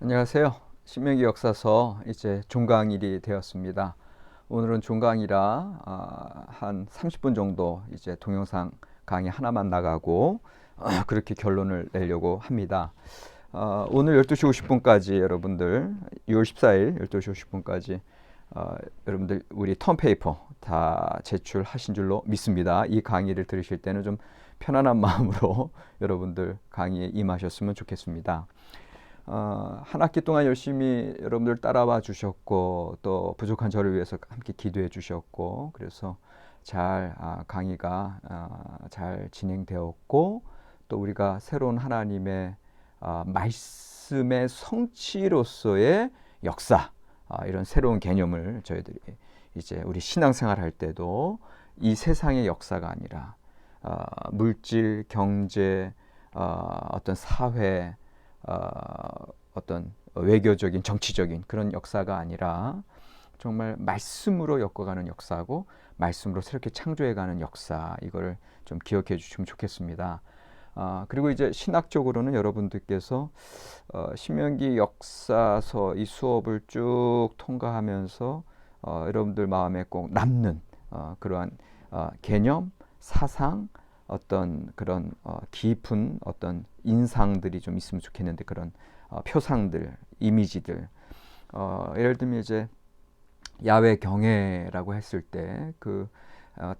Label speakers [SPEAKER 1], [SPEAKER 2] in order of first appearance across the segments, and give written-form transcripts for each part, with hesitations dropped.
[SPEAKER 1] 안녕하세요. 신명기 역사서 이제 종강일이 되었습니다. 오늘은 종강이라 한 30분 정도 이제 동영상 강의 하나만 나가고 그렇게 결론을 내려고 합니다. 오늘 12시 50분까지 여러분들 6월 14일 12시 50분까지 여러분들 우리 턴페이퍼 다 제출하신 줄로 믿습니다. 이 강의를 들으실 때는 좀 편안한 마음으로 여러분들 강의에 임하셨으면 좋겠습니다. 한 학기 동안 열심히 여러분들 따라와 주셨고 또 부족한 저를 위해서 함께 기도해 주셨고 그래서 잘 강의가 잘 진행되었고 또 우리가 새로운 하나님의 말씀의 성취로서의 역사 이런 새로운 개념을 저희들이 이제 우리 신앙생활 할 때도 이 세상의 역사가 아니라 물질, 경제, 어떤 사회 어떤 외교적인 정치적인 그런 역사가 아니라 정말 말씀으로 엮어가는 역사고 말씀으로 새롭게 창조해가는 역사 이걸 좀 기억해 주시면 좋겠습니다. 그리고 이제 신학적으로는 여러분들께서 신명기 역사서 이 수업을 쭉 통과하면서 여러분들 마음에 꼭 남는 그러한 개념, 사상, 어떤 그런 깊은 어떤 인상들이 좀 있으면 좋겠는데 그런 표상들, 이미지들 예를 들면 이제 야외 경외라고 했을 때 그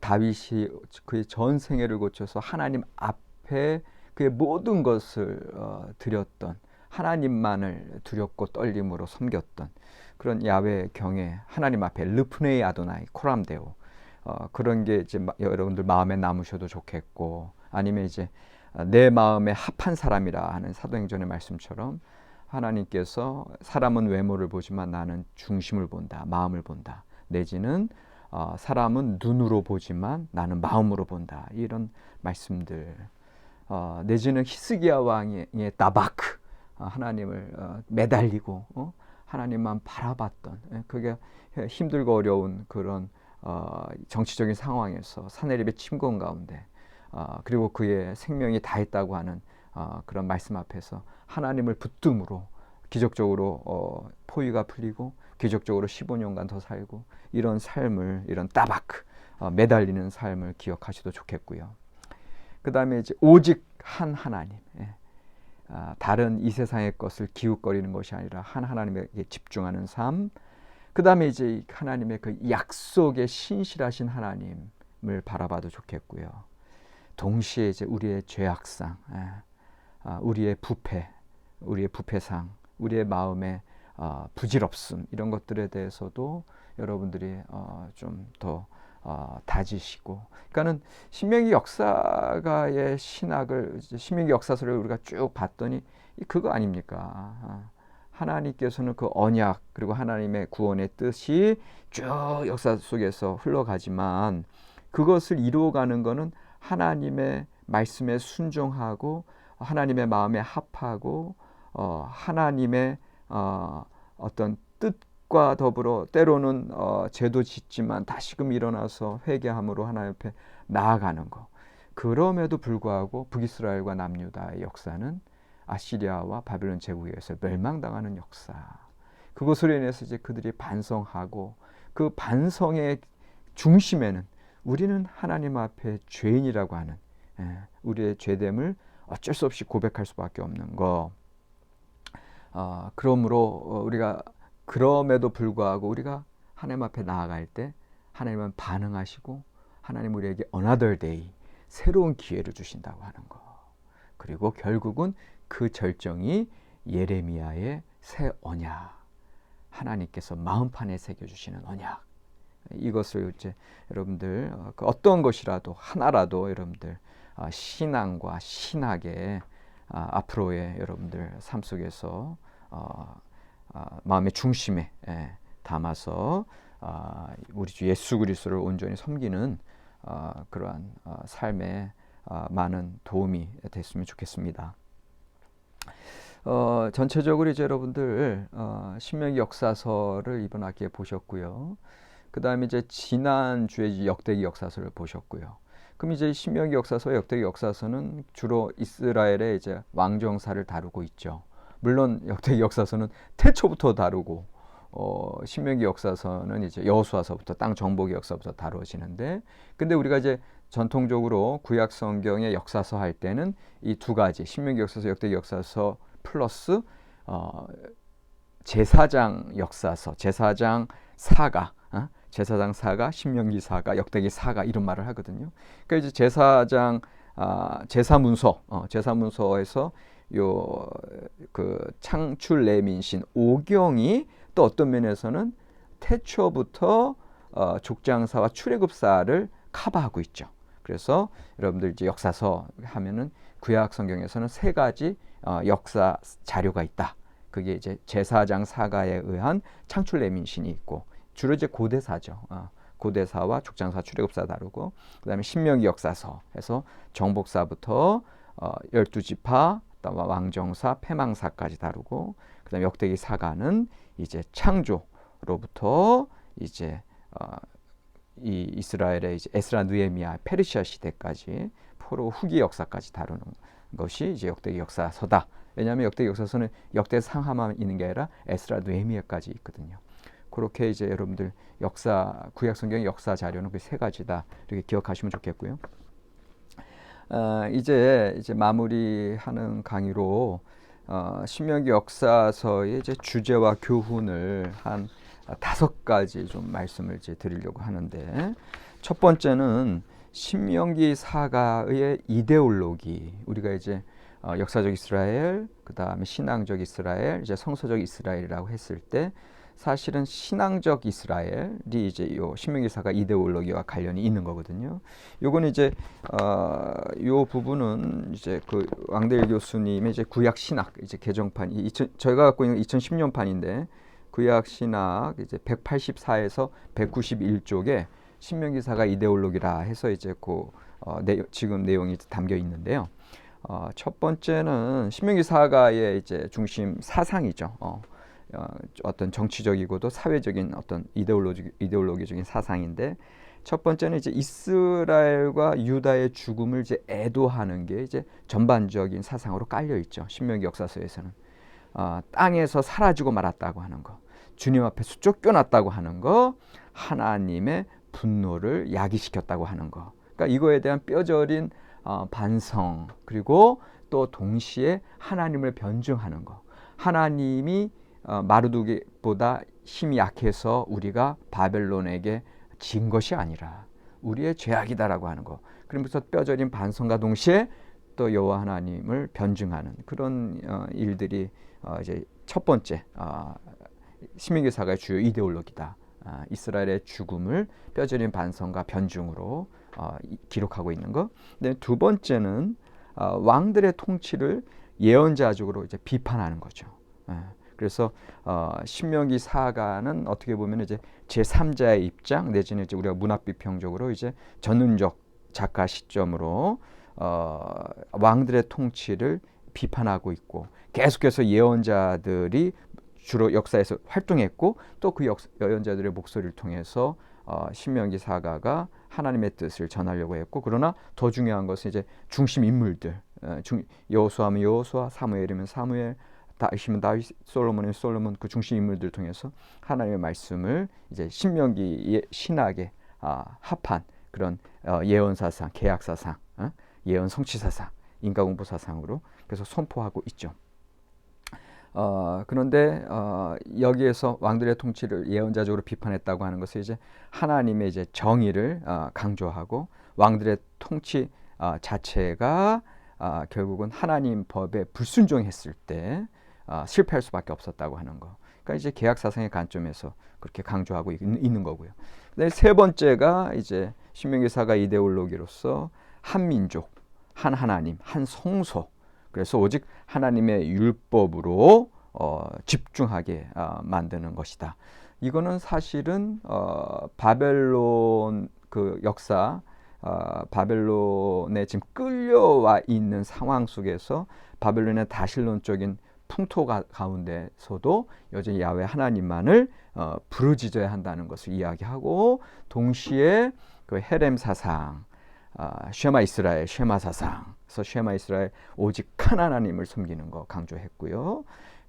[SPEAKER 1] 다윗이 그의 전 생애를 거쳐서 하나님 앞에 그의 모든 것을 드렸던 하나님만을 두렵고 떨림으로 섬겼던 그런 야외 경외 하나님 앞에 르프네이 아도나이 코람데오 그런 게 이제 여러분들 마음에 남으셔도 좋겠고 아니면 이제 내 마음에 합한 사람이라 하는 사도행전의 말씀처럼 하나님께서 사람은 외모를 보지만 나는 중심을 본다, 마음을 본다. 내지는 사람은 눈으로 보지만 나는 마음으로 본다. 이런 말씀들. 내지는 히스기야 왕의 나바크 하나님을 매달리고 하나님만 바라봤던 그게 힘들고 어려운 그런 정치적인 상황에서 사내립의 침공 가운데 그리고 그의 생명이 다했다고 하는 그런 말씀 앞에서 하나님을 붙듦으로 기적적으로 포위가 풀리고 기적적으로 15년간 더 살고 이런 삶을 이런 따바크 매달리는 삶을 기억하셔도 좋겠고요. 그 다음에 이제 오직 한 하나님 다른 이 세상의 것을 기웃거리는 것이 아니라 한 하나님에게 집중하는 삶 그 다음에 이제 하나님의 그 약속에 신실하신 하나님을 바라봐도 좋겠고요. 동시에 이제 우리의 죄악상, 우리의 부패, 우리의 부패상, 우리의 마음의 부질없음 이런 것들에 대해서도 여러분들이 좀 더 다지시고, 그러니까는 신명기 역사가의 신학을 신명기 역사서를 우리가 쭉 봤더니 그거 아닙니까? 하나님께서는 그 언약 그리고 하나님의 구원의 뜻이 쭉 역사 속에서 흘러가지만 그것을 이루어가는 것은 하나님의 말씀에 순종하고 하나님의 마음에 합하고 하나님의 어떤 뜻과 더불어 때로는 죄도 짓지만 다시금 일어나서 회개함으로 하나님 앞에 나아가는 것. 그럼에도 불구하고 북이스라엘과 남유다의 역사는 아시리아와 바벨론 제국에 의해서 멸망당하는 역사. 그것으로 인해서 이제 그들이 반성하고 그 반성의 중심에는 우리는 하나님 앞에 죄인이라고 하는 우리의 죄됨을 어쩔 수 없이 고백할 수밖에 없는 거. 그러므로 우리가 그럼에도 불구하고 우리가 하나님 앞에 나아갈 때 하나님은 반응하시고 하나님 우리에게 another day 새로운 기회를 주신다고 하는 거. 그리고 결국은 그 절정이 예레미야의 새 언약, 하나님께서 마음판에 새겨주시는 언약. 이것을 이제 여러분들 어떤 것이라도 하나라도 여러분들 신앙과 신학의 앞으로의 여러분들 삶 속에서 마음의 중심에 담아서 우리 주 예수 그리스도를 온전히 섬기는 그러한 삶에 많은 도움이 됐으면 좋겠습니다. 전체적으로 이제 여러분들 신명기 역사서를 이번 학기에 보셨고요. 그 다음에 이제 지난주에 역대기 역사서를 보셨고요. 그럼 이제 신명기 역사서, 역대기 역사서는 주로 이스라엘의 이제 왕정사를 다루고 있죠. 물론 역대기 역사서는 태초부터 다루고 신명기 역사서는 이제 여호수아서부터 땅 정복의 역사부터 다루어지는데, 근데 우리가 이제 전통적으로 구약 성경의 역사서 할 때는 이 두 가지 신명기 역사서, 역대기 역사서 플러스 제사장 역사서, 제사장 사가, 제사장 사가, 신명기 사가, 역대기 사가 이런 말을 하거든요. 그러니까 이제 제사장 제사문서, 제사문서에서 요 그 창출 레민신 오경이 또 어떤 면에서는 태초부터 족장사와 출애굽사를 커버하고 있죠. 그래서 여러분들 이제 역사서 하면은 구약 성경에서는 세 가지 역사 자료가 있다. 그게 이제 제사장 사가에 의한 창출 레민신이 있고, 주로 이제 고대사죠. 고대사와 족장사, 출애굽사 다루고, 그다음에 신명기 역사서에서 정복사부터 12지파, 왕정사, 패망사까지 다루고, 그다음에 역대기 사가는 이제 창조로부터 이제 이 이스라엘의 이제 에스라, 느헤미야, 페르시아 시대까지 포로 후기 역사까지 다루는 것이 이제 역대기 역사서다. 왜냐하면 역대기 역사서는 역대 상하만 있는 게 아니라 에스라, 느헤미야까지 있거든요. 그렇게 이제 여러분들 구약 성경의 역사 자료는 그 세 가지다, 이렇게 기억하시면 좋겠고요. 이제 마무리하는 강의로 신명기 역사서의 이제 주제와 교훈을 한 5가지 좀 말씀을 이제 드리려고 하는데, 첫 번째는 신명기 사가의 이데올로기. 우리가 이제 역사적 이스라엘, 그 다음에 신앙적 이스라엘, 이제 성서적 이스라엘이라고 했을 때, 사실은 신앙적 이스라엘이 이제 요 신명기사가 이데올로기와 관련이 있는 거거든요. 요건 이제 요 부분은 이제 그 왕대일 교수님의 이제 구약 신학 이제 개정판, 저희가 갖고 있는 2010년판인데 구약 신학 이제 184에서 191쪽에 신명기사가 이데올로기라 해서 이제 지금 내용이 담겨 있는데요. 첫 번째는 신명기사가의 이제 중심 사상이죠. 어떤 정치적이고도 사회적인 어떤 이데올로기적인 사상인데, 첫 번째는 이제 이스라엘과 유다의 죽음을 이제 애도하는 게 이제 전반적인 사상으로 깔려 있죠. 신명기 역사서에서는 땅에서 사라지고 말았다고 하는 거, 주님 앞에서 쫓겨났다고 하는 거, 하나님의 분노를 야기시켰다고 하는 거. 그러니까 이거에 대한 뼈저린 반성, 그리고 또 동시에 하나님을 변증하는 거. 하나님이 마르두기보다 힘이 약해서 우리가 바벨론에게 진 것이 아니라 우리의 죄악이다라고 하는 거. 그러면서 뼈저린 반성과 동시에 또 여호와 하나님을 변증하는 그런 일들이 이제 첫 번째 신명기사가의 주요 이데올로기다. 이스라엘의 죽음을 뼈저린 반성과 변증으로 기록하고 있는 것. 두 번째는 왕들의 통치를 예언자적으로 이제 비판하는 거죠. 그래서 신명기 사가는 어떻게 보면 이제 제3자의 입장, 내지는 이제 우리가 문학비평적으로 이제 전문적 작가 시점으로 왕들의 통치를 비판하고 있고, 계속해서 예언자들이 주로 역사에서 활동했고, 또 그 예언자들의 목소리를 통해서 신명기 사가가 하나님의 뜻을 전하려고 했고, 그러나 더 중요한 것은 이제 중심 인물들, 여호수아면 여호수아, 사무엘이면 사무엘, 다윗이면 다윗, 솔로몬이면 솔로몬, 그 중심 인물들 통해서 하나님의 말씀을 이제 신명기의 신학에 합한 그런 예언 사상, 계약 사상, 예언 성취 사상, 인과공부 사상으로 그래서 선포하고 있죠. 그런데 여기에서 왕들의 통치를 예언자적으로 비판했다고 하는 것은 이제 하나님의 이제 정의를 강조하고, 왕들의 통치 자체가 결국은 하나님 법에 불순종했을 때 실패할 수밖에 없었다고 하는 거. 그러니까 이제 계약 사상의 관점에서 그렇게 강조하고 있는 거고요. 세 번째가 이제 신명기사가 이데올로기로서 한 민족, 한 하나님, 한 성소. 그래서 오직 하나님의 율법으로 집중하게 만드는 것이다. 이거는 사실은 바벨론 그 역사, 바벨론에 지금 끌려와 있는 상황 속에서 바벨론의 다신론적인 풍토 가운데서도 여전히 야훼 하나님만을 부르짖어야 한다는 것을 이야기하고, 동시에 그 헤렘 사상, 쉐마 이스라엘, 쉐마 사상, 그래서 쉐마 이스라엘 오직 한 하나님을 섬기는 거 강조했고요.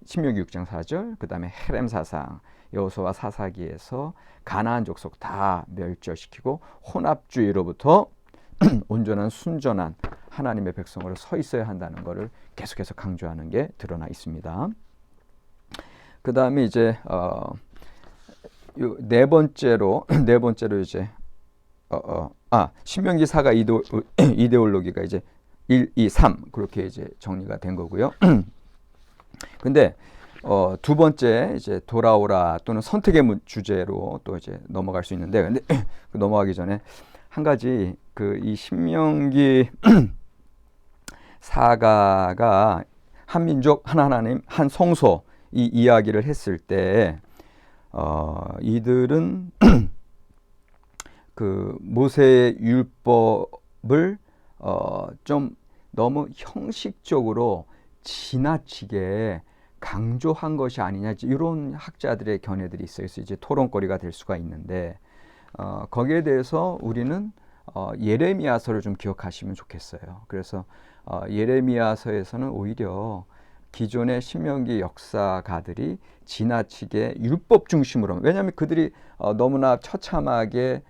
[SPEAKER 1] 신명기 6장 4절, 그 다음에 헤렘 사상, 여호수아 사사기에서 가나안 족속 다 멸절시키고 혼합주의로부터 온전한 순전한 하나님의 백성으로 서 있어야 한다는 것을 계속해서 강조하는 게 드러나 있습니다. 그 다음에 이제 네 번째로 이제 신명기 사가 이데올로기가 이제 1, 2, 3 그렇게 이제 정리가 된 거고요. 근데 두 번째 이제 돌아오라 또는 선택의 주제로 또 이제 넘어갈 수 있는데, 근데 넘어가기 전에 한 가지 이 신명기 사가가 한 민족, 한 하나님, 한 성소 이 이야기를 했을 때 이들은 그 모세의 율법을 좀 너무 형식적으로 지나치게 강조한 것이 아니냐, 이런 학자들의 견해들이 있어요. 그래서 이제 토론거리가 될 수가 있는데 거기에 대해서 우리는 예레미야서를 좀 기억하시면 좋겠어요. 그래서 예레미야서에서는 오히려 기존의 신명기 역사가들이 지나치게 율법 중심으로, 왜냐하면 그들이 너무나 처참하게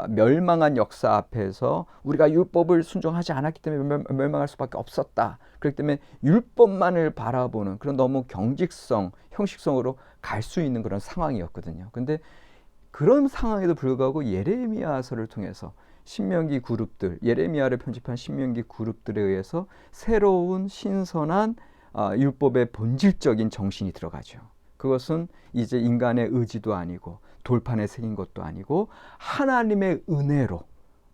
[SPEAKER 1] 멸망한 역사 앞에서 우리가 율법을 순종하지 않았기 때문에 멸망할 수밖에 없었다. 그렇기 때문에 율법만을 바라보는 그런 너무 경직성, 형식성으로 갈 수 있는 그런 상황이었거든요. 근데 그런 상황에도 불구하고 예레미야서를 통해서 신명기 그룹들, 예레미야를 편집한 신명기 그룹들에 의해서 새로운 신선한 율법의 본질적인 정신이 들어가죠. 그것은 이제 인간의 의지도 아니고 돌판에 새긴 것도 아니고 하나님의 은혜로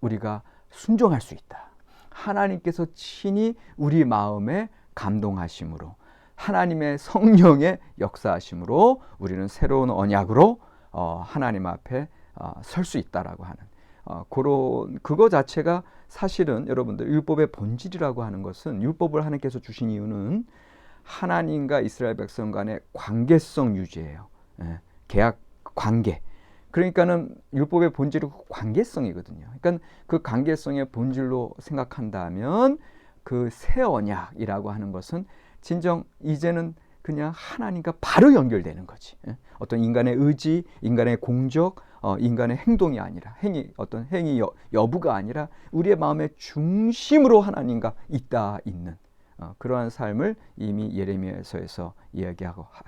[SPEAKER 1] 우리가 순종할 수 있다. 하나님께서 친히 우리 마음에 감동하심으로, 하나님의 성령의 역사하심으로 우리는 새로운 언약으로 하나님 앞에 설 수 있다라고 하는 그거 자체가 사실은 여러분들 율법의 본질이라고 하는 것은, 율법을 하나님께서 주신 이유는 하나님과 이스라엘 백성 간의 관계성 유지예요. 계약 관계. 그러니까는 율법의 본질은 관계성이거든요. 그러니까 그 관계성의 본질로 생각한다면 그 새 언약이라고 하는 것은 진정 이제는 그냥 하나님과 바로 연결되는 거지. 어떤 인간의 의지, 인간의 공적, 인간의 행동이 아니라 어떤 행위 여부가 아니라 우리의 마음의 중심으로 하나님과 있는 그러한 삶을 이미 예레미야서에서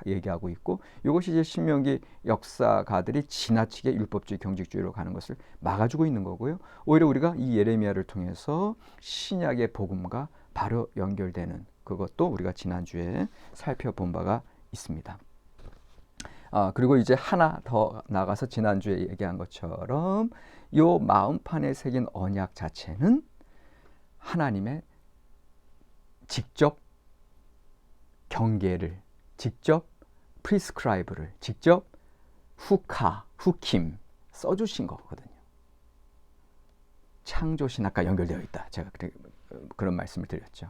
[SPEAKER 1] 얘기하고 있고, 이것이 이제 신명기 역사가들이 지나치게 율법주의, 경직주의로 가는 것을 막아주고 있는 거고요. 오히려 우리가 이 예레미야를 통해서 신약의 복음과 바로 연결되는 그것도 우리가 지난주에 살펴본 바가 있습니다. 그리고 이제 하나 더 나가서 지난주에 얘기한 것처럼 요 마음판에 새긴 언약 자체는 하나님의 직접 경계를, 직접 프리스크라이브를, 직접 후킴 써주신 거거든요. 창조신학과 연결되어 있다. 제가 그런 말씀을 드렸죠.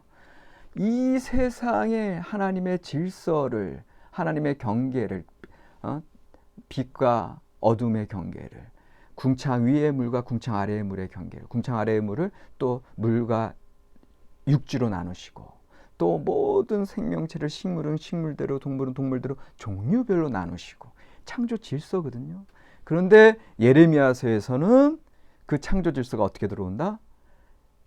[SPEAKER 1] 이 세상에 하나님의 질서를, 하나님의 경계를, 빛과 어둠의 경계를, 궁창 위의 물과 궁창 아래의 물의 경계를, 궁창 아래의 물을 또 물과 육지로 나누시고, 또 모든 생명체를 식물은 식물대로, 동물은 동물대로 종류별로 나누시고, 창조 질서거든요. 그런데 예레미야서에서는 그 창조 질서가 어떻게 들어온다?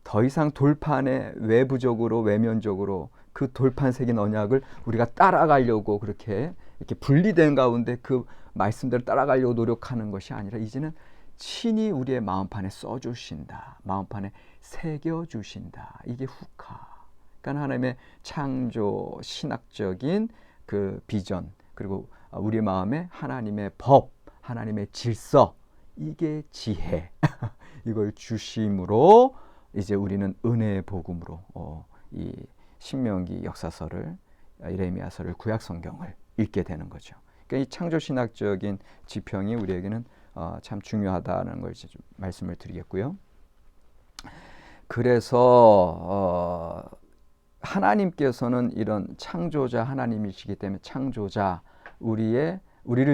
[SPEAKER 1] 더 이상 돌판에 외부적으로, 외면적으로 그 돌판 새긴 언약을 우리가 따라가려고 그렇게 이렇게 분리된 가운데 그 말씀대로 따라가려고 노력하는 것이 아니라 이제는 친히 우리의 마음판에 써주신다. 마음판에 새겨주신다. 이게 후카. 그러니까 하나님의 창조 신학적인 그 비전, 그리고 우리 마음에 하나님의 법, 하나님의 질서, 이게 지혜. 이걸 주심으로 이제 우리는 은혜의 복음으로 이 신명기 역사서를, 예레미야서를, 구약 성경을 읽게 되는 거죠. 그러니까 이 창조 신학적인 지평이 우리에게는 참 중요하다는 걸 이제 좀 말씀을 드리겠고요. 그래서 하나님께서는 이런 창조자 하나님이시기 때문에 창조자, 우리를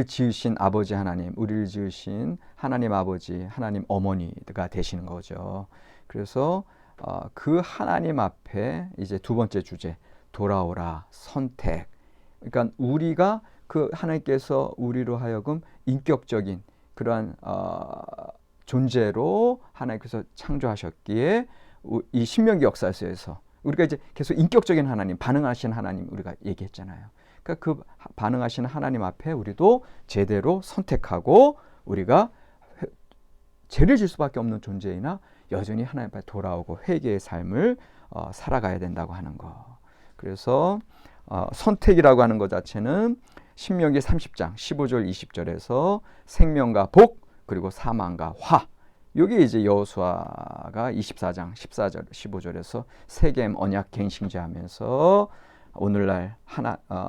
[SPEAKER 1] 지으신 아버지 하나님, 우리를 지으신 하나님 아버지, 하나님 어머니가 되시는 거죠. 그래서 그 하나님 앞에 이제 두 번째 주제, 돌아오라, 선택, 그러니까 우리가 그 하나님께서 우리로 하여금 인격적인 그러한 존재로 하나님께서 창조하셨기에 이 신명기 역사에서 우리가 이제 계속 인격적인 하나님, 반응하신 하나님 우리가 얘기했잖아요. 그러니까 그 반응하시는 하나님 앞에 우리도 제대로 선택하고 우리가 죄를 질 수밖에 없는 존재이나 여전히 하나님 앞에 돌아오고 회개의 삶을 살아가야 된다고 하는 거. 그래서 선택이라고 하는 것 자체는 신명기 30장 15절 20절에서 생명과 복 그리고 사망과 화, 이게 이제 여호수아가 24장 14절 15절에서 세겜 언약 갱신제하면서 오늘날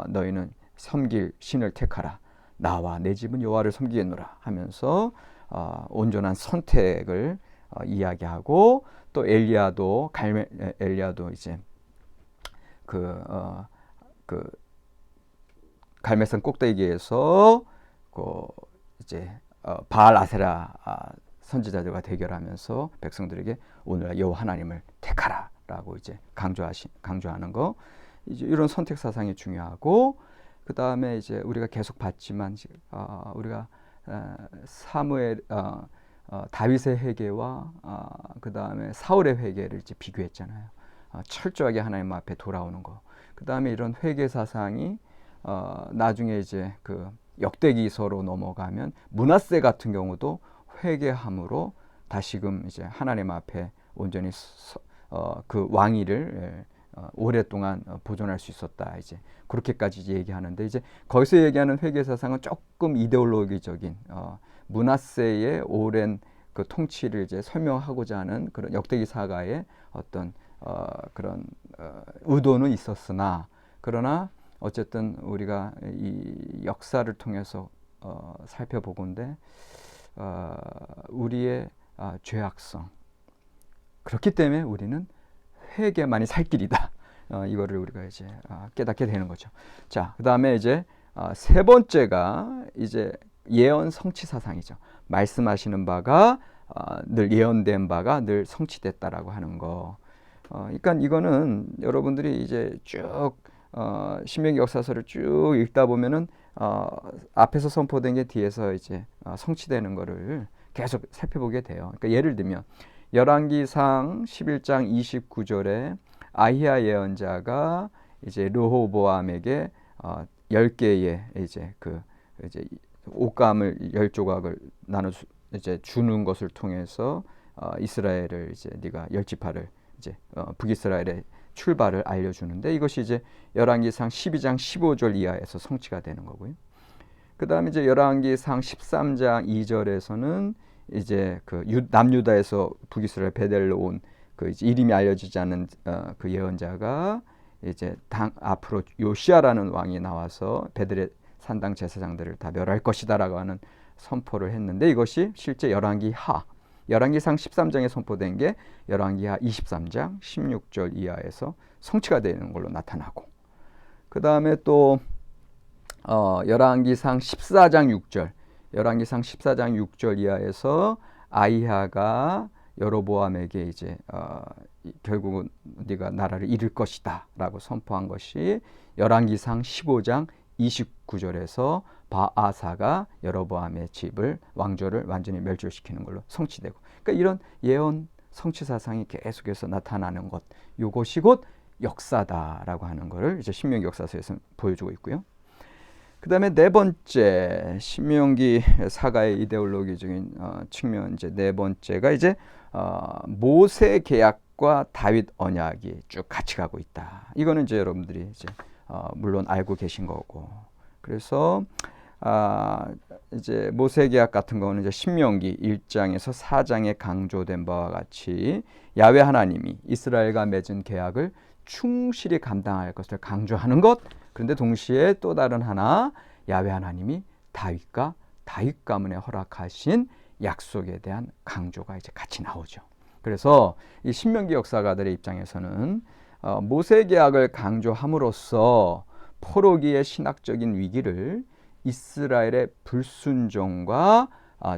[SPEAKER 1] 너희는 섬길 신을 택하라, 나와 내 집은 여호와를 섬기겠노라 하면서 온전한 선택을 이야기하고, 또 엘리야도 이제 그 갈멜산 꼭대기에서 이제 바알 아세라 선지자들과 대결하면서 백성들에게 오늘날 여호와 하나님을 택하라라고 이제 강조하는 거, 이제 이런 선택 사상이 중요하고, 그 다음에 이제 우리가 계속 봤지만 우리가 사무엘 다윗의 회개와 그 다음에 사울의 회개를 이제 비교했잖아요. 철저하게 하나님 앞에 돌아오는 거. 그 다음에 이런 회개 사상이 나중에 이제 그 역대기서로 넘어가면 므낫세 같은 경우도 회개함으로 다시금 이제 하나님 앞에 온전히 그 왕위를 오랫동안 보존할 수 있었다. 이제 그렇게까지 얘기하는데, 이제 거기서 얘기하는 회개 사상은 조금 이데올로기적인 므낫세의 오랜 그 통치를 이제 설명하고자 하는 그런 역대기 사가의 어떤 그런 의도는 있었으나, 그러나 어쨌든 우리가 이 역사를 통해서 살펴보건대 우리의 죄악성, 그렇기 때문에 우리는 회개만이 살 길이다. 이거를 우리가 이제 깨닫게 되는 거죠. 자, 그 다음에 이제 세 번째가 이제 예언 성취 사상이죠. 말씀하시는 바가 늘 예언된 바가 늘 성취됐다라고 하는 거. 그러니까 이거는 여러분들이 이제 쭉 신명기 역사서를 쭉 읽다 보면은 앞에서 선포된 게 뒤에서 이제 성취되는 거를 계속 살펴보게 돼요. 그러니까 예를 들면 열왕기상 11장 29절에 아히야 예언자가 이제 르호보암에게 10개의 이제 이제 옷감을 10조각을 나눠 이제 주는 것을 통해서 이스라엘을 이제 네가 10지파를 이제 북이스라엘의 출발을 알려주는데, 이것이 이제 열왕기상 12장 15절 이하에서 성취가 되는 거고요. 그 다음에 이제 열왕기상 13장 2절에서는 이제 그 남유다에서 북이스라엘 베델로 온 그 이름이 알려지지 않은 그 예언자가 이제 앞으로 요시아라는 왕이 나와서 베델의 산당 제사장들을 다 멸할 것이다라고 하는 선포를 했는데, 이것이 실제 열왕기상 13장에 선포된 게 열왕기하 23장 16절 이하에서 성취가 되는 걸로 나타나고, 그 다음에 또 열왕기상 14장 6절 이하에서 아히야가 여로보암에게 이제 결국은 네가 나라를 이룰 것이다라고 선포한 것이 열왕기상 15장 29절에서 바아사가 여로보암의 집을 왕조를 완전히 멸절시키는 걸로 성취되고, 그러니까 이런 예언 성취 사상이 계속해서 나타나는 것, 이것이 곧 역사다라고 하는 것을 이제 신명기 역사서에서 보여주고 있고요. 그 다음에 네 번째 신명기 사가의 이데올로기적인 측면, 이제 네 번째가 이제 모세 계약과 다윗 언약이 쭉 같이 가고 있다. 이거는 이제 여러분들이 이제 물론 알고 계신 거고, 그래서 이제 모세 계약 같은 거는 이제 신명기 1장에서 4장에 강조된 바와 같이 야훼 하나님이 이스라엘과 맺은 계약을 충실히 감당할 것을 강조하는 것. 그런데 동시에 또 다른 하나, 야훼 하나님이 다윗과 다윗 가문에 허락하신 약속에 대한 강조가 이제 같이 나오죠. 그래서 이 신명기 역사가들의 입장에서는 모세 계약을 강조함으로써 포로기의 신학적인 위기를 이스라엘의 불순종과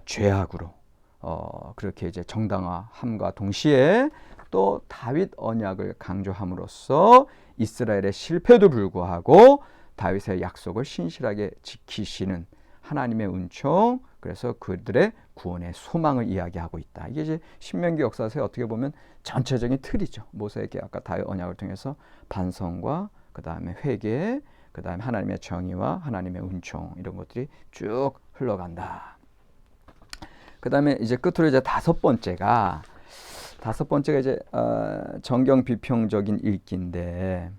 [SPEAKER 1] 죄악으로 그렇게 이제 정당화함과 동시에 또 다윗 언약을 강조함으로써 이스라엘의 실패도 불구하고 다윗의 약속을 신실하게 지키시는 하나님의 은총, 그래서 그들의 구원의 소망을 이야기하고 있다. 이게 이제 신명기 역사서의 어떻게 보면 전체적인 틀이죠. 모세의 계약과 다윗 언약을 통해서 반성과 그 다음에 회개, 그 다음에 하나님의 정의와 하나님의 은총, 이런 것들이 쭉 흘러간다. 그 다음에 이제 끝으로 이제 다섯 번째가 이제 정경 비평적인 읽기인데,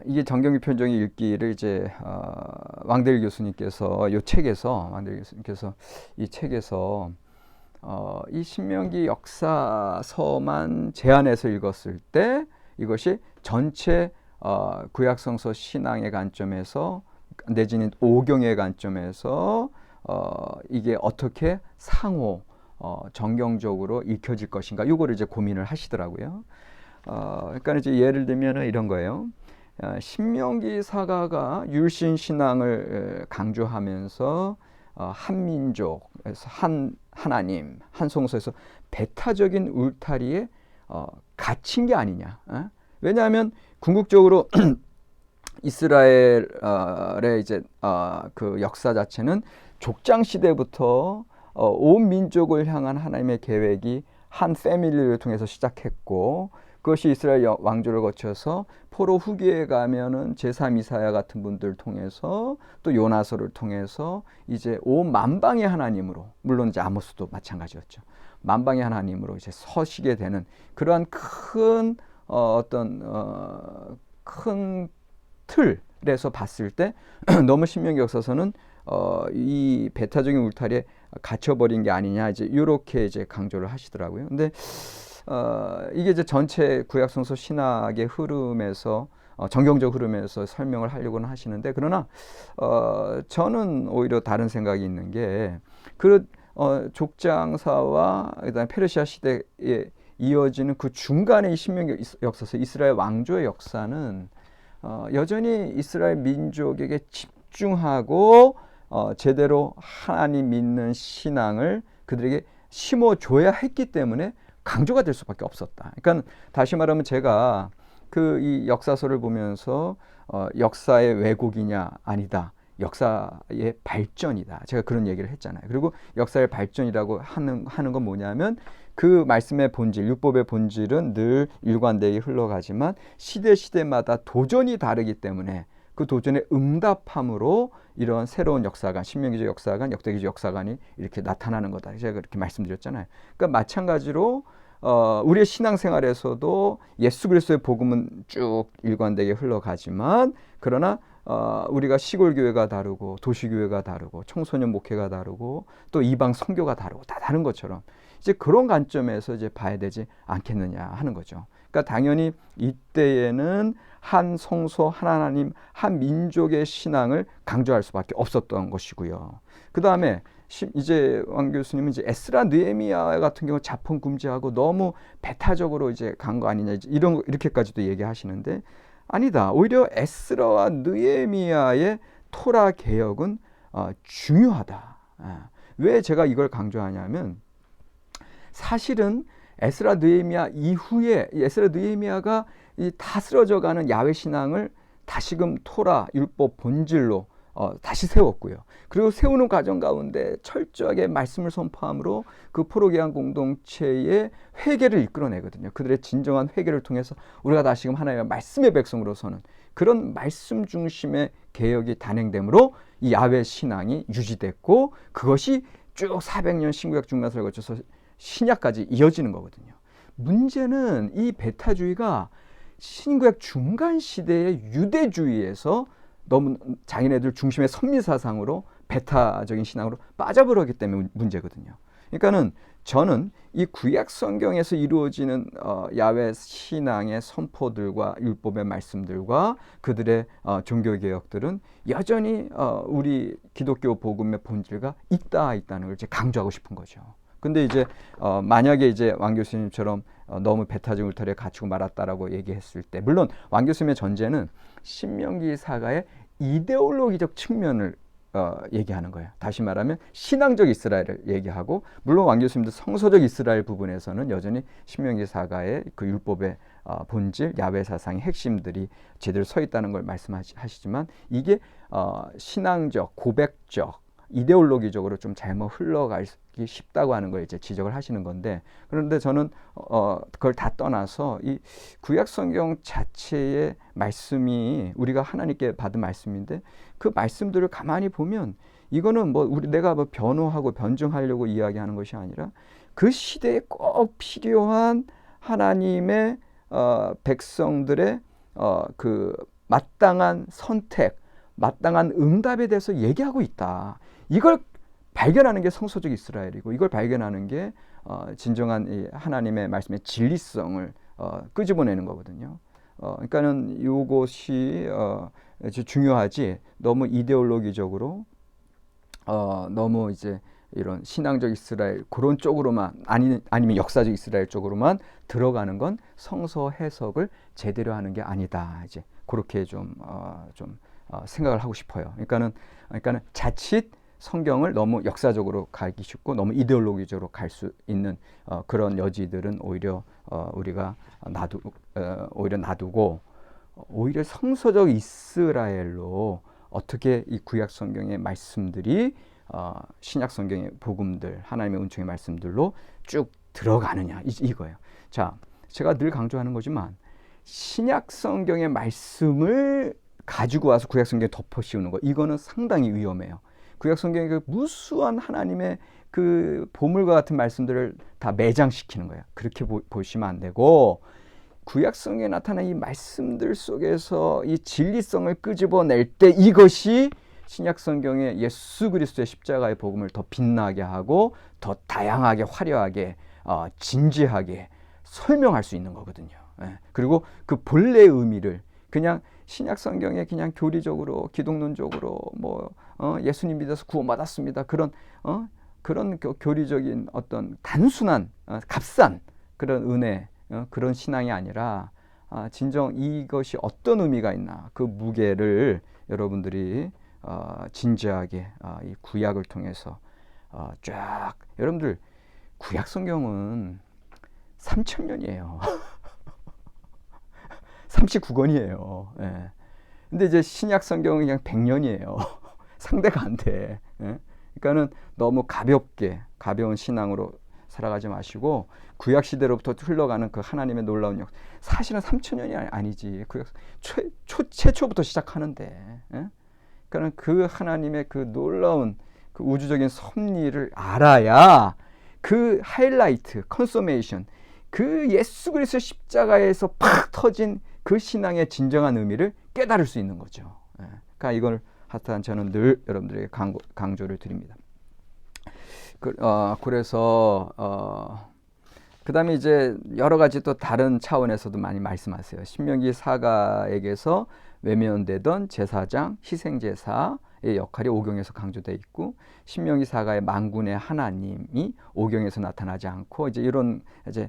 [SPEAKER 1] 이게 정경 비평적인 읽기를 이제 왕대일 교수님께서 이 책에서 이 신명기 역사서만 제안해서 읽었을 때 이것이 전체 구약성서 신앙의 관점에서 내지는 오경의 관점에서 이게 어떻게 상호 정경적으로 읽혀질 것인가, 이거를 이제 고민을 하시더라고요. 그러니까 이제 예를 들면 이런 거예요. 신명기 사가가 율신 신앙을 강조하면서 한민족에서 하나님, 한 성소에서 배타적인 울타리에 갇힌 게 아니냐. 왜냐하면 궁극적으로 이스라엘의 이제 그 역사 자체는 족장 시대부터 온 민족을 향한 하나님의 계획이 한 패밀리를 통해서 시작했고, 그것이 이스라엘 왕조를 거쳐서 포로 후기에 가면은 제3 이사야 같은 분들 통해서 또 요나서를 통해서 이제 온 만방의 하나님으로, 물론 이제 아모스도 마찬가지였죠. 만방의 하나님으로 이제 서시게 되는 그러한 큰 큰 틀에서 봤을 때 너무 신명기 역사서는 이 배타적인 울타리에 갇혀버린 게 아니냐, 이제 이렇게 이제 강조를 하시더라고요. 근데 이게 이제 전체 구약성서 신학의 흐름에서 정경적 흐름에서 설명을 하려고는 하시는데, 그러나 저는 오히려 다른 생각이 있는 게, 그 족장사와 그다음에 페르시아 시대에 이어지는 그 중간에 이 신명기 역사서 이스라엘 왕조의 역사는 여전히 이스라엘 민족에게 집중하고 제대로 하나님 믿는 신앙을 그들에게 심어줘야 했기 때문에 강조가 될 수밖에 없었다. 그러니까 다시 말하면 제가 이 역사서를 보면서 역사의 왜곡이냐, 아니다, 역사의 발전이다, 제가 그런 얘기를 했잖아요. 그리고 역사의 발전이라고 하는 건 뭐냐면, 그 말씀의 본질, 율법의 본질은 늘 일관되게 흘러가지만 시대마다 도전이 다르기 때문에 그 도전에 응답함으로 이런 새로운 역사관, 신명기적 역사관, 역대기적 역사관이 이렇게 나타나는 거다, 제가 그렇게 말씀드렸잖아요. 그러니까 마찬가지로 우리의 신앙생활에서도 예수 그리스도의 복음은 쭉 일관되게 흘러가지만, 그러나 우리가 시골 교회가 다르고 도시 교회가 다르고 청소년 목회가 다르고 또 이방 선교가 다르고 다 다른 것처럼 이제 그런 관점에서 이제 봐야 되지 않겠느냐 하는 거죠. 그러니까 당연히 이때에는 한 성소, 한 하나님, 한 민족의 신앙을 강조할 수밖에 없었던 것이고요. 그 다음에 이제 왕 교수님은 이제 에스라 느헤미야 같은 경우 자폰 금지하고 너무 배타적으로 이제 간 거 아니냐, 이렇게까지도 얘기하시는데, 아니다. 오히려 에스라와 느헤미야의 토라 개혁은 중요하다. 왜 제가 이걸 강조하냐면, 사실은 에스라 느헤미야 이후에 에스라 느헤미야가 다 쓰러져가는 야훼 신앙을 다시금 토라 율법 본질로 다시 세웠고요. 그리고 세우는 과정 가운데 철저하게 말씀을 선포함으로 그 포로개혁 공동체의 회개를 이끌어내거든요. 그들의 진정한 회개를 통해서 우리가 다시금 하나님의 말씀의 백성으로서는 그런 말씀 중심의 개혁이 단행됨으로 이 야훼 신앙이 유지됐고, 그것이 쭉 400년 신구약 중간서를 거쳐서 신약까지 이어지는 거거든요. 문제는 이 배타주의가 신구약 중간 시대의 유대주의에서 너무 자기네들 중심의 선미사상으로 배타적인 신앙으로 빠져버렸기 때문에 문제거든요. 그러니까는 저는 이 구약 성경에서 이루어지는 야훼 신앙의 선포들과 율법의 말씀들과 그들의 종교 개혁들은 여전히 우리 기독교 복음의 본질과 있다는 걸 이제 강조하고 싶은 거죠. 근데 이제 만약에 이제 왕 교수님처럼 너무 배타적 울타리에 갇히고 말았다라고 얘기했을 때, 물론 왕 교수님의 전제는 신명기 사가의 이데올로기적 측면을 얘기하는 거예요. 다시 말하면 신앙적 이스라엘을 얘기하고, 물론 왕 교수님도 성서적 이스라엘 부분에서는 여전히 신명기 사가의 그 율법의 본질, 야훼 사상의 핵심들이 제대로 서 있다는 걸 말씀하시지만 이게 신앙적, 고백적, 이데올로기적으로 좀 잘못 흘러가기 쉽다고 하는 걸 이제 지적을 하시는 건데, 그런데 저는 그걸 다 떠나서 이 구약 성경 자체의 말씀이 우리가 하나님께 받은 말씀인데, 그 말씀들을 가만히 보면 이거는 뭐 내가 뭐 변호하고 변증하려고 이야기하는 것이 아니라 그 시대에 꼭 필요한 하나님의 백성들의 그 마땅한 선택, 마땅한 응답에 대해서 얘기하고 있다. 이걸 발견하는 게 성서적 이스라엘이고, 이걸 발견하는 게 진정한 이 하나님의 말씀의 진리성을 끄집어내는 거거든요. 그러니까는 이것이 중요하지, 너무 이데올로기적으로 너무 이제 이런 신앙적 이스라엘 그런 쪽으로만 아니면 역사적 이스라엘 쪽으로만 들어가는 건 성서 해석을 제대로 하는 게 아니다. 이제 그렇게 좀 생각을 하고 싶어요. 그러니까는 자칫 성경을 너무 역사적으로 가기 쉽고 너무 이데올로기적으로 갈 수 있는 그런 여지들은 오히려 우리가 오히려 놔두고 오히려 성서적 이스라엘로 어떻게 이 구약 성경의 말씀들이 신약 성경의 복음들, 하나님의 은총의 말씀들로 쭉 들어가느냐, 이거예요. 자, 제가 늘 강조하는 거지만 신약 성경의 말씀을 가지고 와서 구약 성경에 덮어 씌우는 거, 이거는 상당히 위험해요. 구약 성경의 그 무수한 하나님의 그 보물과 같은 말씀들을 다 매장시키는 거예요. 그렇게 보시면 안 되고, 구약 성경에 나타난 이 말씀들 속에서 이 진리성을 끄집어낼 때 이것이 신약 성경의 예수 그리스도의 십자가의 복음을 더 빛나게 하고 더 다양하게 화려하게 진지하게 설명할 수 있는 거거든요. 그리고 그 본래의 의미를 그냥 신약 성경에 그냥 교리적으로 기독론적으로 뭐 예수님 믿어서 구원받았습니다, 그런 교리적인 어떤 단순한 값싼 그런 은혜, 그런 신앙이 아니라 진정 이것이 어떤 의미가 있나, 그 무게를 여러분들이 진지하게 이 구약을 통해서 쫙, 여러분들 구약 성경은 3,000년이에요. 39권이에요. 예. 근데 이제 신약 성경은 그냥 100년이에요. 상대가 안 돼. 예? 그러니까는 너무 가벼운 신앙으로 살아가지 마시고 구약 시대로부터 흘러가는 그 하나님의 놀라운 역, 사실은 3,000년이 아니지. 구약 최초부터 시작하는데. 예? 그러니까 그 하나님의 그 놀라운 그 우주적인 섭리를 알아야 그 하이라이트, 컨소메이션, 그 예수 그리스도 십자가에서 팍 터진 그 신앙의 진정한 의미를 깨달을 수 있는 거죠. 그러니까 이걸 하여튼 저는 늘 여러분들에게 강조를 드립니다. 그래서 그 다음에 이제 여러 가지 또 다른 차원에서도 많이 말씀하세요. 신명기 사가에게서 외면되던 제사장, 희생제사의 역할이 오경에서 강조되어 있고, 신명기 사가의 만군의 하나님이 오경에서 나타나지 않고, 이건 이제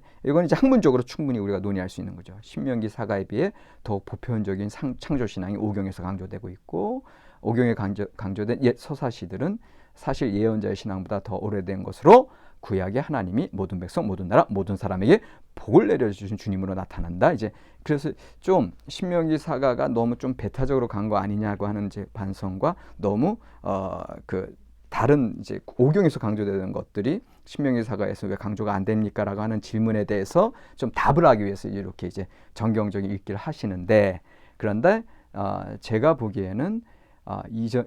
[SPEAKER 1] 학문적으로 충분히 우리가 논의할 수 있는 거죠. 신명기 사가에 비해 더욱 보편적인 창조 신앙이 오경에서 강조되고 있고, 오경에 강조된 옛 서사시들은 사실 예언자의 신앙보다 더 오래된 것으로 구약의 하나님이 모든 백성, 모든 나라, 모든 사람에게 복을 내려주신 주님으로 나타난다. 이제 그래서 좀 신명기 사가가 너무 좀 배타적으로 간 거 아니냐고 하는 이제 반성과, 너무 그 다른 이제 오경에서 강조되는 것들이 신명기 사가에서 왜 강조가 안 됩니까라고 하는 질문에 대해서 좀 답을 하기 위해서 이렇게 이제 정경적인 읽기를 하시는데, 그런데 제가 보기에는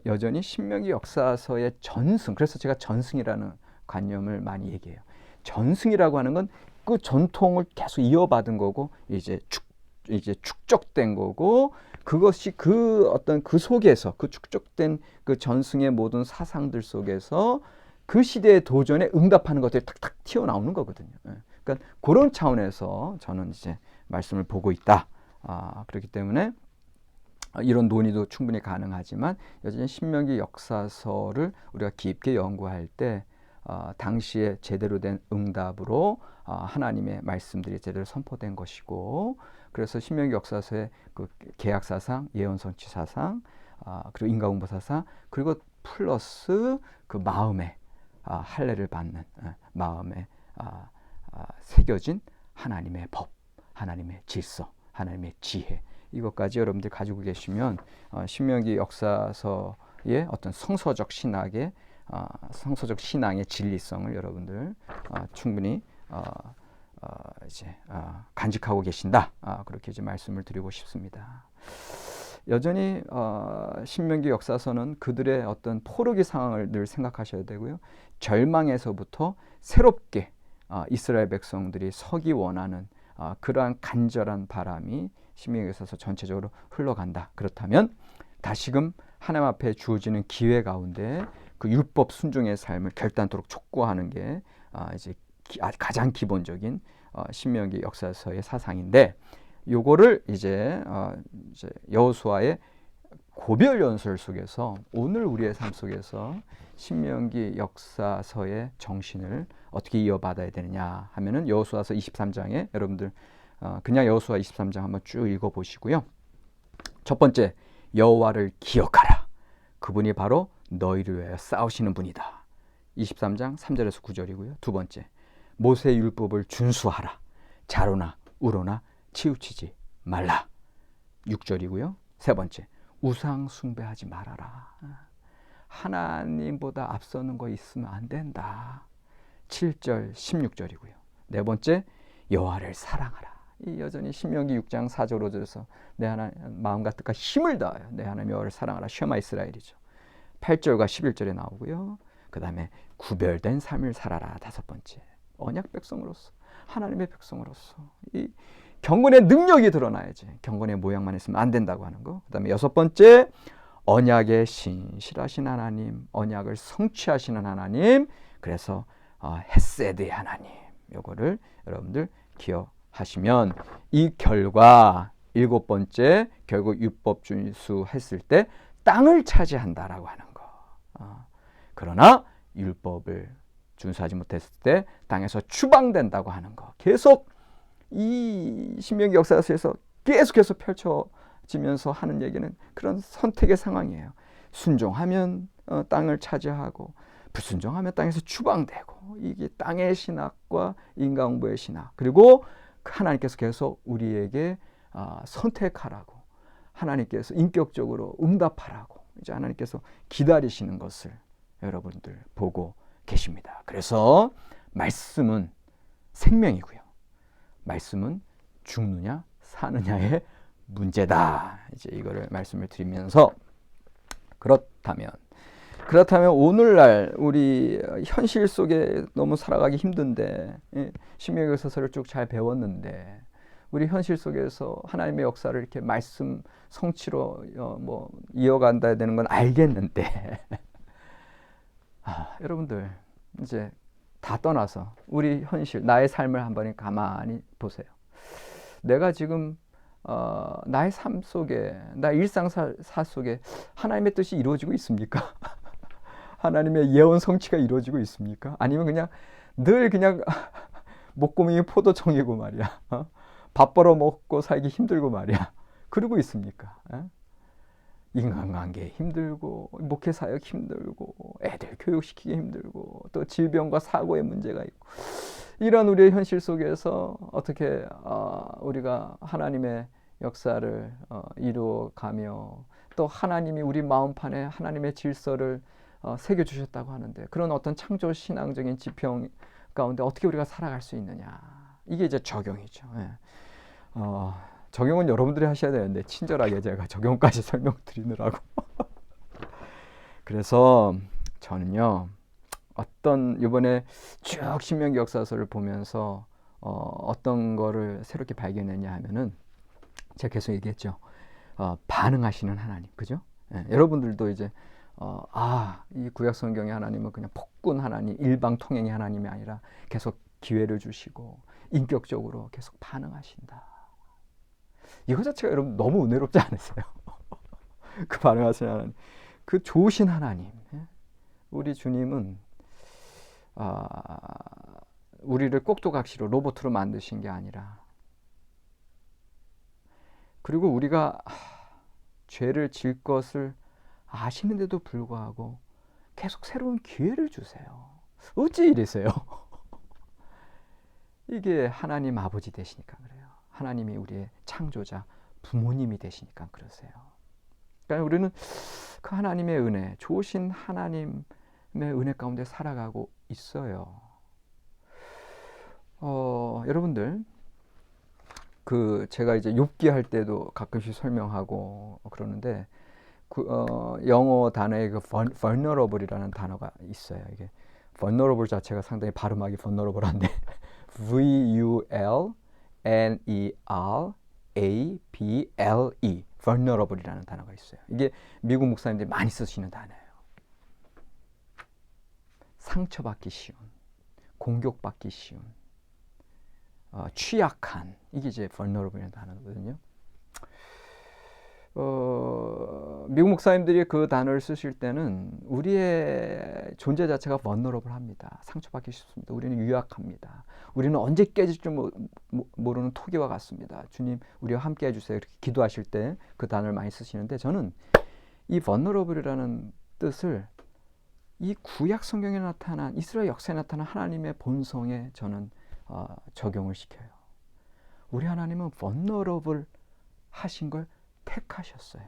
[SPEAKER 1] 여전히 신명기 역사서의 전승, 그래서 제가 전승이라는 관념을 많이 얘기해요. 전승이라고 하는 건 그 전통을 계속 이어받은 거고, 이제 축적된 거고, 그것이 그 어떤 그 속에서 그 축적된 그 전승의 모든 사상들 속에서 그 시대의 도전에 응답하는 것들이 탁탁 튀어나오는 거거든요. 그러니까 그런 차원에서 저는 이제 말씀을 보고 있다. 그렇기 때문에 이런 논의도 충분히 가능하지만, 여전히 신명기 역사서를 우리가 깊게 연구할 때 당시에 제대로 된 응답으로 하나님의 말씀들이 제대로 선포된 것이고, 그래서 신명기 역사서의 그 계약 사상, 예언 선지 사상, 그리고 인과응보 사상, 그리고 플러스 그 마음에 할례를 받는 마음에 새겨진 하나님의 법, 하나님의 질서, 하나님의 지혜, 이것까지 여러분들 가지고 계시면 신명기 역사서의 어떤 성서적 신학의 성서적 신앙의 진리성을 여러분들 충분히 이제 간직하고 계신다. 그렇게 이제 말씀을 드리고 싶습니다. 여전히 신명기 역사서는 그들의 어떤 포로기 상황을 늘 생각하셔야 되고요. 절망에서부터 새롭게 이스라엘 백성들이 서기 원하는 그러한 간절한 바람이 신명기 역사서 전체적으로 흘러간다. 그렇다면 다시금 하나님 앞에 주어지는 기회 가운데 그 율법 순종의 삶을 결단토록 촉구하는 게 이제 가장 기본적인 신명기 역사서의 사상인데, 요거를 이제 여호수아의 고별 연설 속에서 오늘 우리의 삶 속에서 신명기 역사서의 정신을 어떻게 이어받아야 되느냐 하면은 여호수아서 23장에 여러분들 그냥 여호수아 23장 한번 쭉 읽어 보시고요. 첫 번째, 여호와를 기억하라. 그분이 바로 너희를 위하여 싸우시는 분이다. 23장 3절에서 9절이고요. 두 번째, 모세의 율법을 준수하라. 자로나 우로나 치우치지 말라. 6절이고요. 세 번째, 우상 숭배하지 말아라. 하나님보다 앞서는 거 있으면 안 된다. 7절 16절이고요. 네 번째, 여호와를 사랑하라. 이 여전히 신명기 6장 4절 5절에서 내 하나님 마음과 뜻과 힘을 다하여 내 하나님 여호와를 사랑하라. 쉐마 이스라엘이죠. 8절과 11절에 나오고요. 그 다음에 구별된 삶을 살아라. 다섯 번째, 언약 백성으로서, 하나님의 백성으로서 이 경건의 능력이 드러나야지 경건의 모양만 있으면 안 된다고 하는 거. 그 다음에 여섯 번째, 언약의 신실하신 하나님, 언약을 성취하시는 하나님, 그래서 헤세드의 하나님, 요거를 여러분들 기억하시면 이 결과 일곱 번째, 결국 율법 준수했을 때 땅을 차지한다라고 하는 거. 그러나 율법을 준수하지 못했을 때 땅에서 추방된다고 하는 거. 계속 이 신명기 역사에서 계속해서 펼쳐지면서 하는 얘기는 그런 선택의 상황이에요. 순종하면 땅을 차지하고 불순종하면 땅에서 추방되고, 이게 땅의 신학과 인간공부의 신학, 그리고 하나님께서 계속 우리에게 선택하라고, 하나님께서 인격적으로 응답하라고 이제 하나님께서 기다리시는 것을 여러분들 보고 계십니다. 그래서 말씀은 생명이고요. 말씀은 죽느냐 사느냐의 문제다. 이제 이거를 말씀을 드리면서 그렇다면 오늘날 우리 현실 속에 너무 살아가기 힘든데, 신명기 역사서를 쭉 잘 배웠는데 우리 현실 속에서 하나님의 역사를 이렇게 말씀 성취로 이어간다 되는 건 알겠는데 여러분들 이제 다 떠나서 우리 현실, 나의 삶을 한번 가만히 보세요. 내가 지금 나의 삶 속에, 나의 일상사 속에 하나님의 뜻이 이루어지고 있습니까? 하나님의 예언 성취가 이루어지고 있습니까? 아니면 그냥 늘 그냥 목구멍이 포도청이고 말이야. 밥 벌어 먹고 살기 힘들고 말이야. 그러고 있습니까? 인간관계 힘들고, 목회 사역 힘들고, 애들 교육시키기 힘들고, 또 질병과 사고의 문제가 있고, 이런 우리의 현실 속에서 어떻게 우리가 하나님의 역사를 이루어가며, 또 하나님이 우리 마음판에 하나님의 질서를 새겨주셨다고 하는데, 그런 어떤 창조 신앙적인 지평 가운데 어떻게 우리가 살아갈 수 있느냐, 이게 이제 적용이죠. 적용은 여러분들이 하셔야 되는데 친절하게 제가 적용까지 설명드리느라고 그래서 저는요, 이번에 쭉 신명기 역사서를 보면서 어떤 거를 새롭게 발견했냐 하면은, 제가 계속 얘기했죠. 반응하시는 하나님, 그죠? 여러분들도 이제 이 구약 성경의 하나님은 그냥 폭군 하나님, 일방통행의 하나님이 아니라 계속 기회를 주시고 인격적으로 계속 반응하신다. 이거 자체가 여러분 너무 은혜롭지 않으세요? 그 반응하시는 하나님, 그 좋으신 하나님, 우리 주님은 우리를 꼭두각시로 로봇으로 만드신 게 아니라, 그리고 우리가 죄를 질 것을 아시는데도 불구하고 계속 새로운 기회를 주세요. 어찌 이래서요? 이게 하나님 아버지 되시니까 그래요. 하나님이 우리의 창조자, 부모님이 되시니까 그러세요. 그러니까 우리는 그 하나님의 은혜, 좋으신 하나님의 은혜 가운데 살아가고 있어요. 여러분들, 제가 이제 욥기 할 때도 가끔씩 설명하고 그러는데, 영어 단어에 vulnerable이라는 단어가 있어요. 이게 vulnerable 자체가 상당히 발음하기 vulnerable한데 vulnerable, vulnerable이라는 단어가 있어요. 이게 미국 목사님들이 많이 쓰시는 단어예요. 상처받기 쉬운, 공격받기 쉬운, 취약한, 이게 이제 vulnerable이라는 단어거든요. 미국 목사님들이 그 단어를 쓰실 때는 우리의 존재 자체가 vulnerable합니다. 상처받기 쉽습니다. 우리는 유약합니다. 우리는 언제 깨질 줄 모르는 토기와 같습니다. 주님, 우리와 함께 해주세요. 이렇게 기도하실 때 그 단어를 많이 쓰시는데, 저는 이 vulnerable이라는 뜻을 이 구약 성경에 나타난, 이스라엘 역사에 나타난 하나님의 본성에 저는 적용을 시켜요. 우리 하나님은 vulnerable 하신 걸 택하셨어요.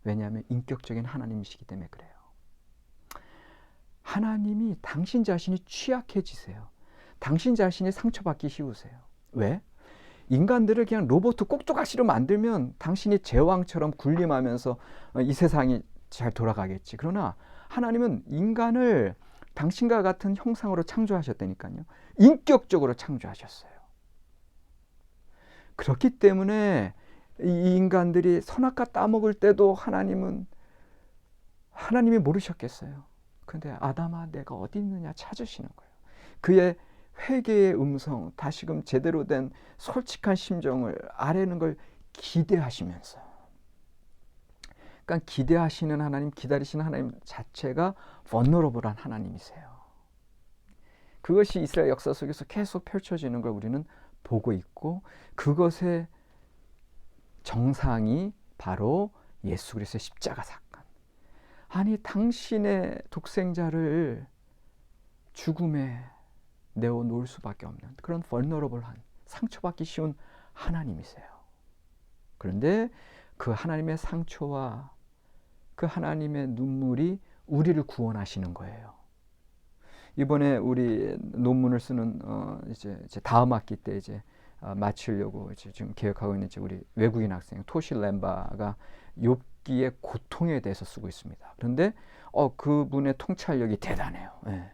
[SPEAKER 1] 왜냐하면 인격적인 하나님이시기 때문에 그래요. 하나님이 당신 자신이 취약해지세요. 당신 자신이 상처받기 쉬우세요. 왜? 인간들을 그냥 로봇 꼭두각시로 만들면 당신이 제왕처럼 군림하면서 이 세상이 잘 돌아가겠지. 그러나 하나님은 인간을 당신과 같은 형상으로 창조하셨다니까요. 인격적으로 창조하셨어요. 그렇기 때문에 이 인간들이 선악과 따먹을 때도 하나님이 모르셨겠어요. 그런데 아담아, 내가 어디 있느냐 찾으시는 거예요. 그의 회개의 음성, 다시금 제대로 된 솔직한 심정을 아뢰는 걸 기대하시면서, 그러니까 기대하시는 하나님, 기다리시는 하나님 자체가 vulnerable한 하나님이세요. 그것이 이스라엘 역사 속에서 계속 펼쳐지는 걸 우리는 보고 있고, 그것의 정상이 바로 예수 그리스도의 십자가 사건. 아니, 당신의 독생자를 죽음에 내어놓을 수밖에 없는 그런 vulnerable한, 상처받기 쉬운 하나님이세요. 그런데 그 하나님의 상처와 그 하나님의 눈물이 우리를 구원하시는 거예요. 이번에 우리 논문을 쓰는 이제 다음 학기 때 이제 마치려고 이제 지금 계획하고 있는 우리 외국인 학생 토시 램바가 욥기의 고통에 대해서 쓰고 있습니다. 그런데 그분의 통찰력이 대단해요. 예.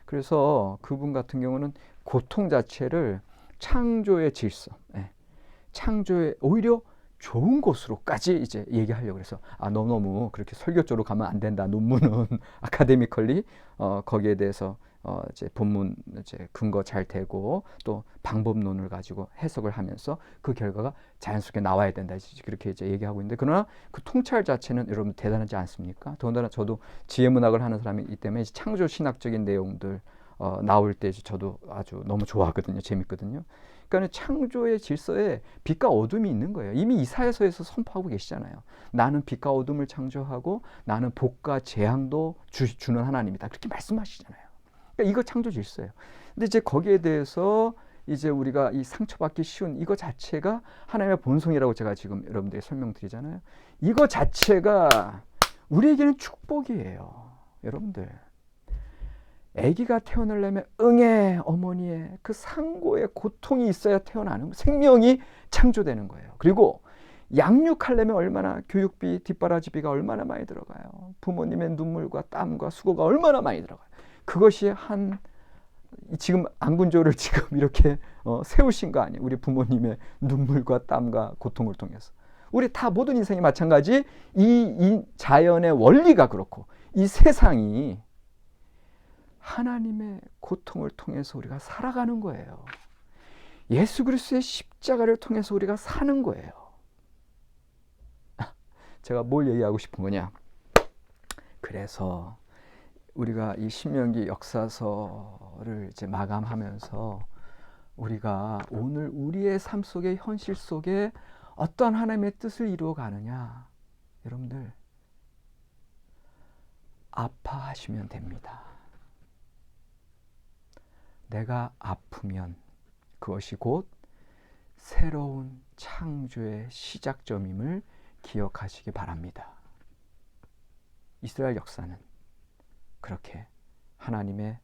[SPEAKER 1] 그래서 그분 같은 경우는 고통 자체를 창조의 질서, 예. 창조의 오히려 좋은 곳으로까지 이제 얘기하려고 해서 너무 그렇게 설교 쪽으로 가면 안 된다. 논문은 아카데미컬리 거기에 대해서 이제 본문 이제 근거 잘 되고 또 방법론을 가지고 해석을 하면서 그 결과가 자연스럽게 나와야 된다. 그렇게 이제 얘기하고 있는데, 그러나 그 통찰 자체는 여러분 대단하지 않습니까? 더군다나 저도 지혜문학을 하는 사람이기 때문에 창조 신학적인 내용들 나올 때 저도 아주 너무 좋아하거든요. 재밌거든요. 그러니까 창조의 질서에 빛과 어둠이 있는 거예요. 이미 이사야서에서 선포하고 계시잖아요. 나는 빛과 어둠을 창조하고 나는 복과 재앙도 주는 하나님이다. 그렇게 말씀하시잖아요. 그러니까 이거 창조 질서예요. 근데 이제 거기에 대해서 이제 우리가 이 상처받기 쉬운 이거 자체가 하나님의 본성이라고 제가 지금 여러분들에게 설명드리잖아요. 이거 자체가 우리에게는 축복이에요. 여러분들. 아기가 태어나려면 응애 어머니의 그 상고의 고통이 있어야 태어나는, 생명이 창조되는 거예요. 그리고 양육하려면 얼마나 교육비, 뒷바라지비가 얼마나 많이 들어가요. 부모님의 눈물과 땀과 수고가 얼마나 많이 들어가요. 그것이 지금 안군조를 지금 이렇게 세우신 거 아니에요. 우리 부모님의 눈물과 땀과 고통을 통해서. 우리 다 모든 인생이 마찬가지. 이 자연의 원리가 그렇고 이 세상이 하나님의 고통을 통해서 우리가 살아가는 거예요. 예수 그리스도의 십자가를 통해서 우리가 사는 거예요. 제가 뭘 얘기하고 싶은 거냐? 그래서 우리가 이 신명기 역사서를 이제 마감하면서 우리가 오늘 우리의 삶 속의 현실 속에 어떤 하나님의 뜻을 이루어 가느냐? 여러분들, 아파하시면 됩니다. 내가 아프면 그것이 곧 새로운 창조의 시작점임을 기억하시기 바랍니다. 이스라엘 역사는 그렇게 하나님의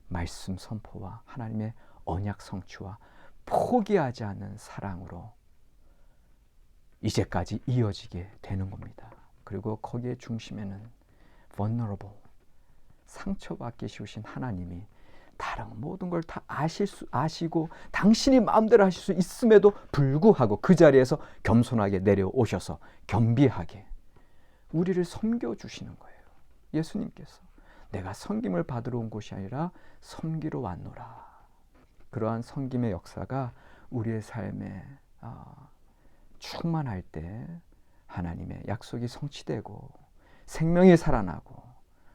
[SPEAKER 1] 말씀 선포와 하나님의 언약 성취와 포기하지 않는 사랑으로 이제까지 이어지게 되는 겁니다. 그리고 거기에 중심에는 vulnerable, 상처받기 쉬우신 하나님이 다른 모든 걸 다 아시고 당신이 마음대로 하실 수 있음에도 불구하고 그 자리에서 겸손하게 내려오셔서 겸비하게 우리를 섬겨주시는 거예요. 예수님께서 내가 섬김을 받으러 온 곳이 아니라 섬기러 왔노라. 그러한 섬김의 역사가 우리의 삶에 충만할 때 하나님의 약속이 성취되고 생명이 살아나고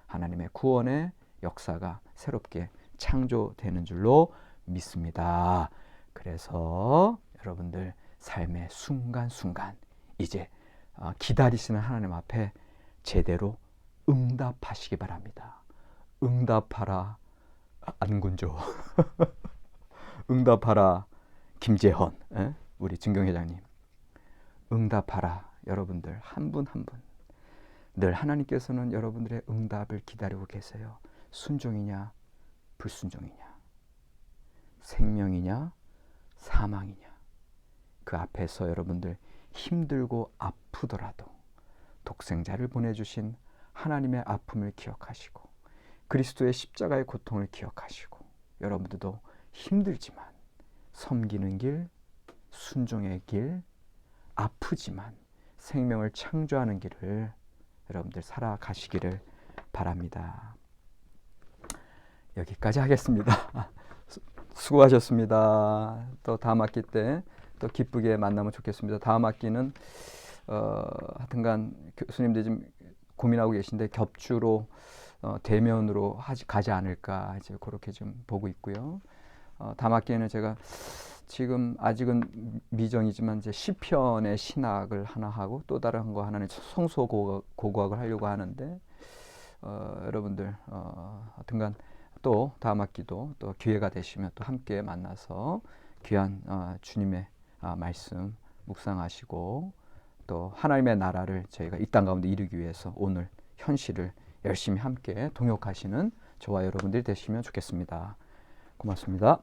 [SPEAKER 1] 하나님의 구원의 역사가 새롭게 창조되는 줄로 믿습니다. 그래서 여러분들 삶의 순간순간 이제 기다리시는 하나님 앞에 제대로 응답하시기 바랍니다. 응답하라 안군조 응답하라 김재헌, 우리 증경회장님, 응답하라 여러분들 한 분 한 분. 늘 하나님께서는 여러분들의 응답을 기다리고 계세요. 순종이냐 불순종이냐, 생명이냐 사망이냐, 그 앞에서 여러분들 힘들고 아프더라도 독생자를 보내주신 하나님의 아픔을 기억하시고 그리스도의 십자가의 고통을 기억하시고 여러분들도 힘들지만 섬기는 길, 순종의 길, 아프지만 생명을 창조하는 길을 여러분들 살아가시기를 바랍니다. 여기까지 하겠습니다. 수고하셨습니다. 또 다음 학기 때 또 기쁘게 만나면 좋겠습니다. 다음 학기는 하여튼간 교수님들이 좀 고민하고 계신데 겹주로 대면으로 가지 않을까 이제 그렇게 좀 보고 있고요. 다음 학기에는 제가 지금 아직은 미정이지만 이제 시편의 신학을 하나 하고 또 다른 거 하나는 성서 고고학을 하려고 하는데 여러분들 하여튼간 또 다음 학기도 또 기회가 되시면 또 함께 만나서 귀한 주님의 말씀 묵상하시고 또 하나님의 나라를 저희가 이 땅 가운데 이루기 위해서 오늘 현실을 열심히 함께 동역하시는 저와 여러분들이 되시면 좋겠습니다. 고맙습니다.